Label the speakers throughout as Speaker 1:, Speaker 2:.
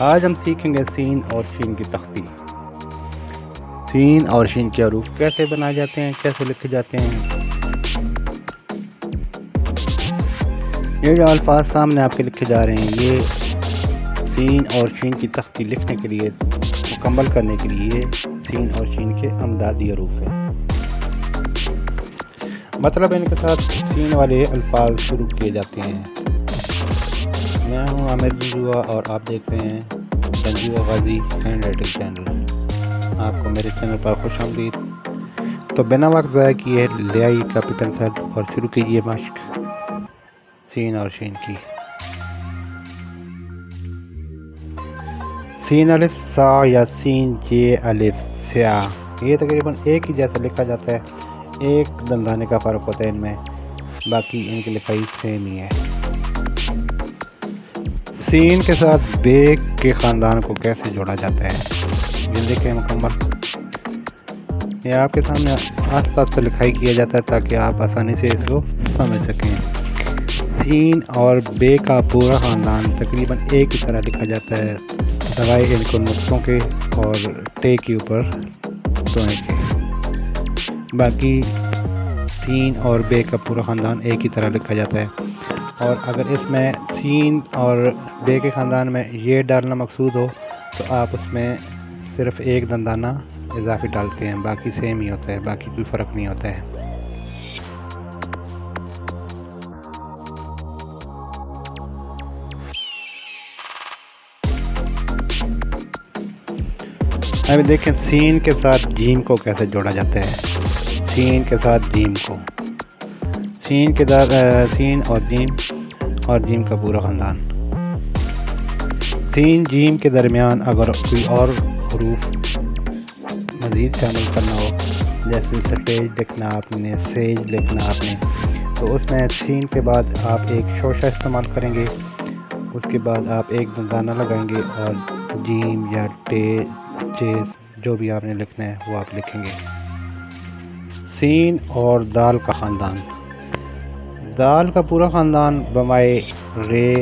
Speaker 1: آج ہم سیکھیں گے سین اور شین کی تختی. سین اور شین کے حروف کیسے بنائے جاتے ہیں، کیسے لکھے جاتے ہیں. یہ جو الفاظ سامنے آپ کے لکھے جا رہے ہیں، یہ سین اور شین کی تختی لکھنے کے لیے، مکمل کرنے کے لیے سین اور شین کے امدادی حروف ہیں. مطلب ان کے ساتھ سین والے الفاظ شروع کیے جاتے ہیں. میں ہوں عامر جنجوعہ اور آپ دیکھ رہے ہیں جنجوعہ غازی ہینڈ رائٹنگ چینل. آپ کو میرے چینل پر خوش آمدید. تو بنا وقت ضائع کیے لے آئیے کاپی پنسل اور شروع کیجیے مشق سین اور شین کی. سین الف سا یا سین جے الف سیا، یہ تقریباً ایک ہی جیسا لکھا جاتا ہے. ایک دندانے کا فرق ہوتا ہے ان میں، باقی ان کی لکھائی سیم ہی ہے. سین کے ساتھ بے کے خاندان کو کیسے جوڑا جاتا ہے، یہ دیکھیں مکمل. یہ آپ کے سامنے آس پاس سے لکھائی کیا جاتا ہے تاکہ آپ آسانی سے اس کو سمجھ سکیں. سین اور بے کا پورا خاندان تقریباً ایک ہی طرح لکھا جاتا ہے، سوائے ان کو نقطوں کے اور ٹے کے اوپر توئیں کے. باقی سین اور بے کا پورا خاندان ایک ہی طرح لکھا جاتا ہے. اور اگر اس میں سین اور بے کے خاندان میں یہ ڈالنا مقصود ہو تو آپ اس میں صرف ایک دندانہ اضافی ڈالتے ہیں، باقی سیم ہی ہوتا ہے، باقی کوئی فرق نہیں ہوتا ہے. ابھی دیکھیں سین کے ساتھ جیم کو کیسے جوڑا جاتا ہے. سین کے ساتھ جیم کو، سین کے ساتھ سین اور جیم کا پورا خاندان. سین جیم کے درمیان اگر کوئی اور حروف مزید شامل کرنا ہو، جیسے سٹیج لکھنا آپ نے، سیج لکھنا آپ نے، تو اس میں سین کے بعد آپ ایک شوشہ استعمال کریں گے. اس کے بعد آپ ایک دندانہ لگائیں گے اور جیم یا ٹے چیز جو بھی آپ نے لکھنا ہے وہ آپ لکھیں گے. سین اور دال کا خاندان. دال کا پورا خاندان بمائے رے،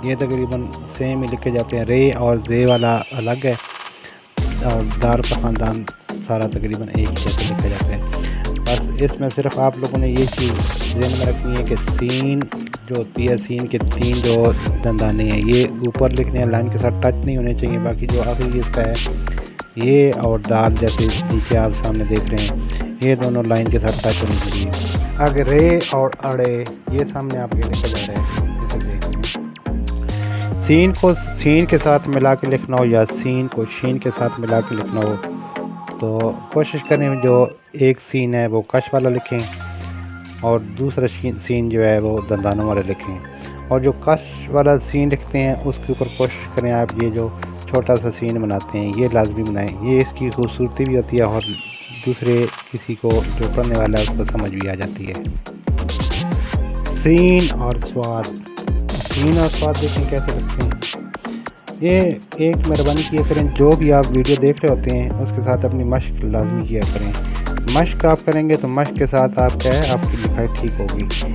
Speaker 1: یہ تقریباً سیم ہی لکھے جاتے ہیں. رے اور زے والا الگ ہے اور دال کا خاندان سارا تقریباً ایک ہی جیسے لکھا جاتا ہے. بس اس میں صرف آپ لوگوں نے یہ چیز ذہن میں رکھنی ہے کہ سین جو ہوتی ہے، سین کے تین جو دندانے ہیں یہ اوپر لکھنے ہیں، لائن کے ساتھ ٹچ نہیں ہونے چاہیے. باقی جو آخری حصہ ہے یہ اور دال جیسے نیچے آپ سامنے دیکھ رہے ہیں، یہ دونوں لائن کے ساتھ ٹچ ہونے چاہیے. آگے رے اور اڑے یہ سامنے آپ کے لکھا جا رہا ہے، جیسے دیکھ رہے ہیں. سین کو سین کے ساتھ ملا کے لکھنا ہو یا سین کو شین کے ساتھ ملا کے لکھنا ہو تو کوشش کریں جو ایک سین ہے وہ کش والا لکھیں اور دوسرا سین جو ہے وہ دندانوں والا لکھیں. اور جو کش والا سین لکھتے ہیں اس کے اوپر کوشش کریں آپ یہ جو چھوٹا سا سین بناتے ہیں یہ لازمی بنائیں. یہ اس کی خوبصورتی بھی ہوتی ہے اور دوسرے کسی کو جو پڑھنے والا ہے اس کو سمجھ بھی آ جاتی ہے. سین اور سواد. سین اور سواد دیکھیں کیسے لکھتے ہیں. یہ ایک مہربانی کیا کریں، جو بھی آپ ویڈیو دیکھ رہے ہوتے ہیں اس کے ساتھ اپنی مشق لازمی کیا کریں. مشق آپ کریں گے تو مشق کے ساتھ آپ کیا ہے، آپ کی لکھائی ٹھیک ہوگی.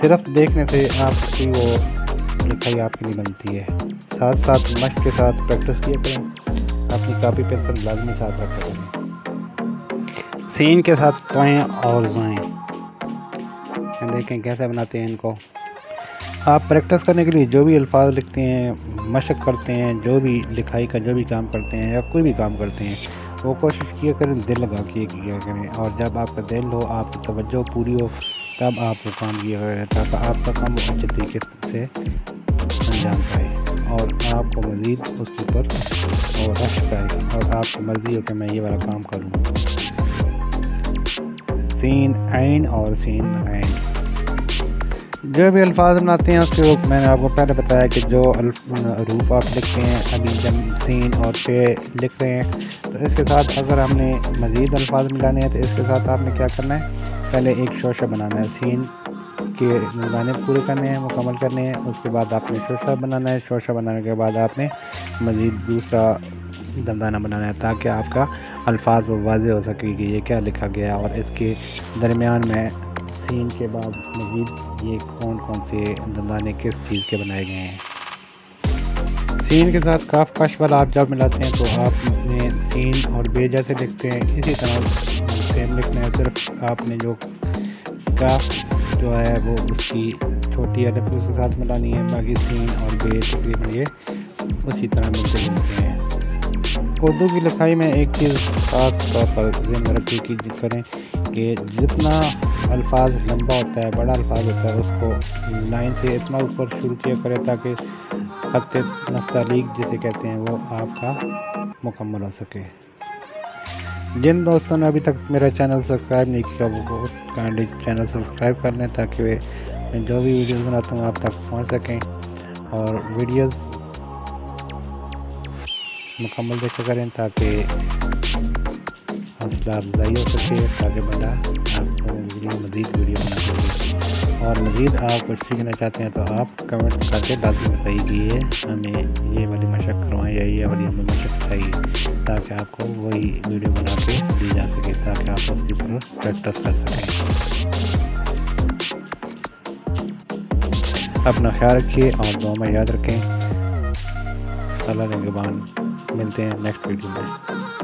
Speaker 1: صرف دیکھنے سے آپ کی وہ لکھائی آپ کی نہیں بنتی ہے. ساتھ ساتھ مشق کے ساتھ پریکٹس کیا کریں. اپنی کاپی پنسل لازمی ساتھ رکھا کریں. سین کے ساتھ توئیں اور زائیں دیکھیں کیسے بناتے ہیں ان کو. آپ پریکٹس کرنے کے لیے جو بھی الفاظ لکھتے ہیں، مشق کرتے ہیں، جو بھی لکھائی کا جو بھی کام کرتے ہیں یا کوئی بھی کام کرتے ہیں وہ کوشش کیا کریں دل لگا کے کیا کریں. اور جب آپ کا دل ہو، آپ کی توجہ پوری ہو، تب آپ وہ کام کیا کریں تاکہ آپ کا کام وہ اچھے طریقے سے انجام پائے اور آپ کو مزید اس کے اوپر اور رشک آئے اور آپ کو مرضی ہو کہ میں یہ والا کام کروں. سین عین اور سین عین. جو بھی الفاظ بناتے ہیں اس کے میں نے آپ کو پہلے بتایا کہ جو حروف آپ لکھتے ہیں، ابھی جب سین اور ٹے لکھ رہے ہیں تو اس کے ساتھ اگر ہم نے مزید الفاظ ملانے ہیں تو اس کے ساتھ آپ نے کیا کرنا ہے، پہلے ایک شوشہ بنانا ہے. سین کے دندانے پورے کرنے ہیں، مکمل کرنے ہیں. اس کے بعد آپ نے شوشہ بنانا ہے. شوشہ بنانے کے بعد آپ نے مزید دوسرا دندانہ بنانا ہے تاکہ آپ کا الفاظ وہ واضح ہو سکے کہ یہ کیا لکھا گیا اور اس کے درمیان میں سین کے بعد مزید یہ کون کون سے دندانے کس چیز کے بنائے گئے ہیں. سین کے ساتھ کاف کش والا آپ جب ملاتے ہیں تو آپ نے سین اور بے جیسے لکھتے ہیں اسی طرح سیم لکھنا ہے، صرف آپ نے جو کاف جو ہے وہ اس کی چھوٹی الف اس کے ساتھ ملانی ہے، باقی سین اور بے تقریباً یہ اسی طرح ملتے جلتے ہیں۔ اردو کی لکھائی میں ایک چیز خاص طور پر ذہن میں رکھے کی کریں کہ جتنا الفاظ لمبا ہوتا ہے، بڑا الفاظ ہوتا ہے، اس کو لائن سے اتنا اوپر شروع کیا کرے تاکہ خط نستعلیق جسے کہتے ہیں وہ آپ کا مکمل ہو سکے۔ جن دوستوں نے ابھی تک میرا چینل سبسکرائب نہیں کیا وہ بہت کائنڈلی چینل سبسکرائب کر لیں تاکہ میں جو بھی ویڈیوز بناتا ہوں آپ تک پہنچ سکیں، اور ویڈیوز مکمل دیکھا کریں تاکہ حوصلہ افزائی ہو سکے، تاکہ بندہ آپ کو مزید ویڈیو بنا سکے۔ اور مزید آپ کچھ سیکھنا چاہتے ہیں تو آپ کمنٹ کر کے لازمی بتائیے کہ یہ ہمیں یہ والی مشق کروائیں یا یہ والی ہمیں مشق بتائیے، تاکہ آپ کو وہی ویڈیو بنا کے دی جا سکے، تاکہ آپ اس کے اوپر پریکٹس کر سکیں۔ اپنا خیال رکھیے اور دعا میں یاد رکھیں۔ اللہ نگہبان، ملتے ہیں نیکسٹ ویڈیو میں۔